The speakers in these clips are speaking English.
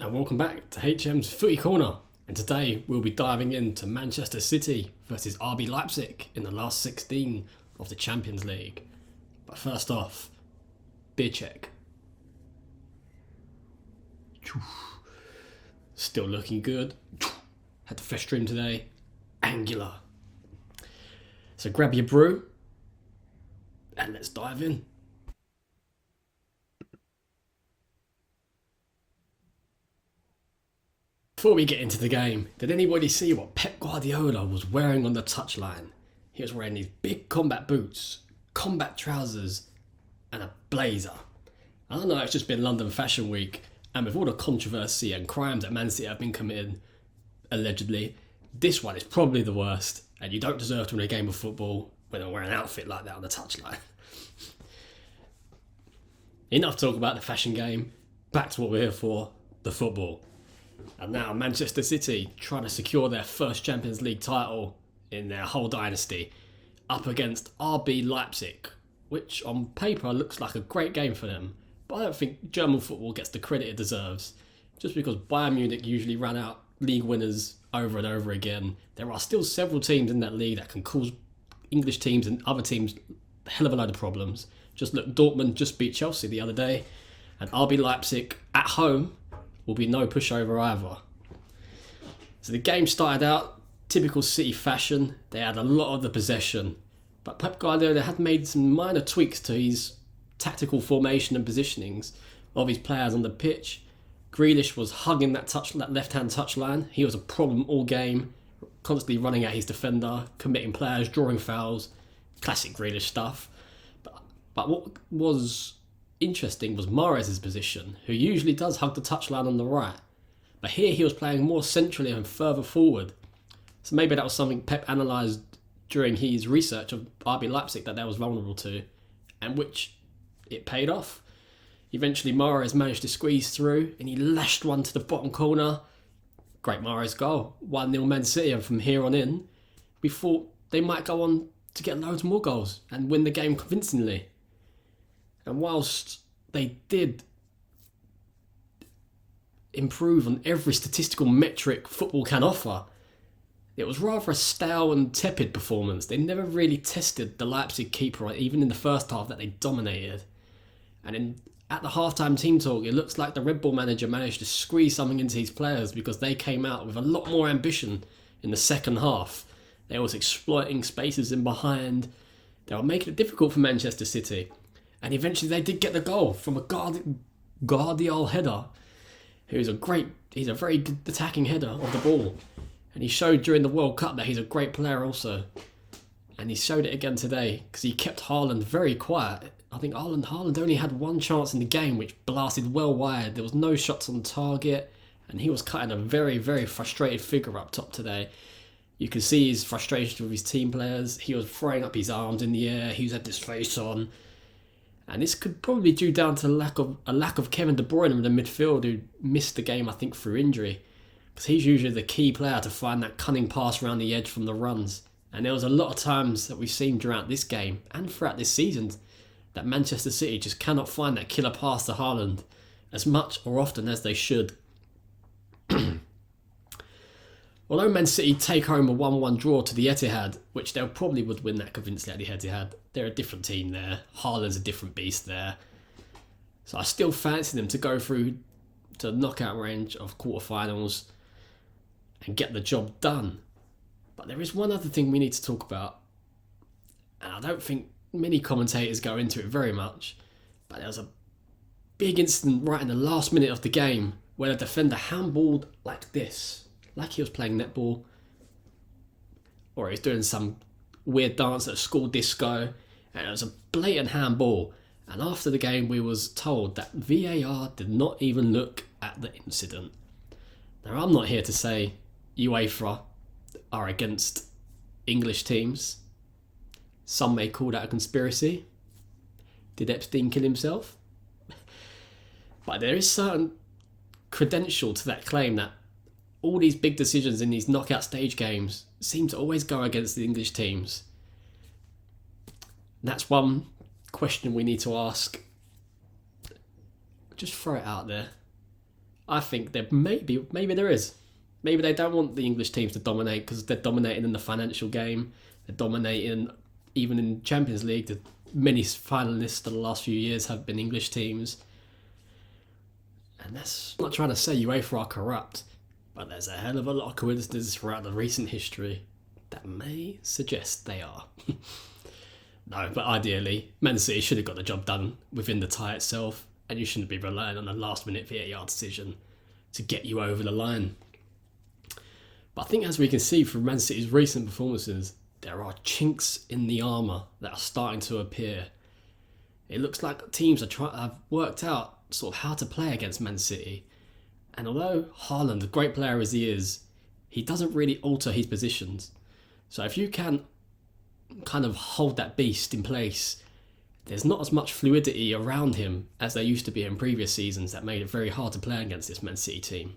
and welcome back to HM's Footy Corner. And today we'll be diving into Manchester City versus RB Leipzig in the last 16 of the Champions League. But first off, beer check. Still looking good. Had the fresh trim today. Angular. So grab your brew and let's dive in. Before we get into the game, did anybody see what Pep Guardiola was wearing on the touchline? He was wearing these big combat boots, combat trousers, and a blazer. I don't know, it's just been London Fashion Week, and with all the controversy and crimes that Man City have been committing, allegedly, this one is probably the worst, and you don't deserve to win a game of football when they're wearing an outfit like that on the touchline. Enough talk about the fashion game, back to what we're here for, the football. And now Manchester City trying to secure their first Champions League title in their whole dynasty, up against RB Leipzig, which on paper looks like a great game for them. But I don't think German football gets the credit it deserves. Just because Bayern Munich usually run out league winners over and over again, there are still several teams in that league that can cause English teams and other teams a hell of a load of problems. Just look, Dortmund just beat Chelsea the other day, and RB Leipzig at home will be no pushover either. So the game started out typical City fashion. They had a lot of the possession, but Pep Guardiola had made some minor tweaks to his tactical formation and positionings of his players on the pitch. Grealish was hugging that left-hand touchline. He was a problem all game, constantly running at his defender, committing players, drawing fouls, classic Grealish stuff. But what was interesting was Mahrez's position, who usually does hug the touchline on the right. But here he was playing more centrally and further forward. So maybe that was something Pep analysed during his research of RB Leipzig that they was vulnerable to, and which it paid off. Eventually Mahrez managed to squeeze through and he lashed one to the bottom corner. Great Mahrez goal. 1-0 Man City, and from here on in, we thought they might go on to get loads more goals and win the game convincingly. And whilst they did improve on every statistical metric football can offer, it was rather a stale and tepid performance. They never really tested the Leipzig keeper, even in the first half that they dominated. And at the halftime team talk, it looks like the Red Bull manager managed to squeeze something into his players because they came out with a lot more ambition in the second half. They was exploiting spaces in behind. They were making it difficult for Manchester City. And eventually they did get the goal from a Guardiola header, he's a very good attacking header of the ball. And he showed during the World Cup that he's a great player also. And he showed it again today because he kept Haaland very quiet. I think Haaland only had one chance in the game, which blasted well wide. There was no shots on target, and he was cutting a very, very frustrated figure up top today. You can see his frustration with his team players. He was throwing up his arms in the air. He had this face on. And this could probably be due down to a lack of Kevin De Bruyne in the midfield, who missed the game, I think, through injury. Because he's usually the key player to find that cunning pass around the edge from the runs. And there was a lot of times that we've seen throughout this game and throughout this season that Manchester City just cannot find that killer pass to Haaland as much or often as they should. Although Man City take home a 1-1 draw to the Etihad, which they probably would win that convincingly at the Etihad, they're a different team there. Haaland's a different beast there. So I still fancy them to go through to the knockout range of quarterfinals and get the job done. But there is one other thing we need to talk about, and I don't think many commentators go into it very much, but there was a big incident right in the last minute of the game where the defender handballed like this. Like he was playing netball, or he was doing some weird dance at a school disco, and it was a blatant handball. And after the game, we was told that VAR did not even look at the incident. Now, I'm not here to say UEFA are against English teams. Some may call that a conspiracy. Did Epstein kill himself? But there is certain credential to that claim that all these big decisions in these knockout stage games seem to always go against the English teams. And that's one question we need to ask. Just throw it out there. I think there maybe there is. Maybe they don't want the English teams to dominate because they're dominating in the financial game. They're dominating even in Champions League. The many finalists for the last few years have been English teams. And that's I'm not trying to say UEFA are corrupt, but there's a hell of a lot of coincidences throughout the recent history that may suggest they are. No, but ideally, Man City should have got the job done within the tie itself, and you shouldn't be relying on a last-minute VAR decision to get you over the line. But I think as we can see from Man City's recent performances, there are chinks in the armour that are starting to appear. It looks like teams have worked out sort of how to play against Man City. And although Haaland, a great player as he is, he doesn't really alter his positions. So if you can kind of hold that beast in place, there's not as much fluidity around him as there used to be in previous seasons that made it very hard to play against this Man City team.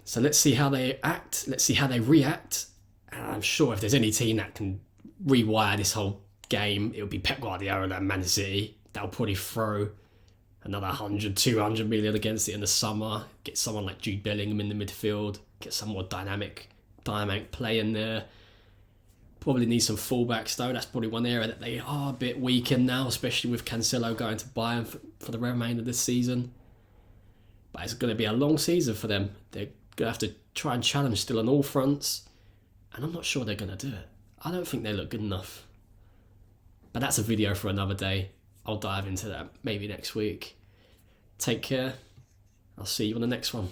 So let's see how they act, let's see how they react. And I'm sure if there's any team that can rewire this whole game, it would be Pep Guardiola and Man City. They'll probably throw another 100, 200 million against it in the summer, get someone like Jude Bellingham in the midfield, get some more dynamic play in there. Probably need some fullbacks though. That's probably one area that they are a bit weak in now, especially with Cancelo going to Bayern for the remainder of this season. But it's going to be a long season for them. They're going to have to try and challenge still on all fronts. And I'm not sure they're going to do it. I don't think they look good enough. But that's a video for another day. I'll dive into that maybe next week. Take care. I'll see you on the next one.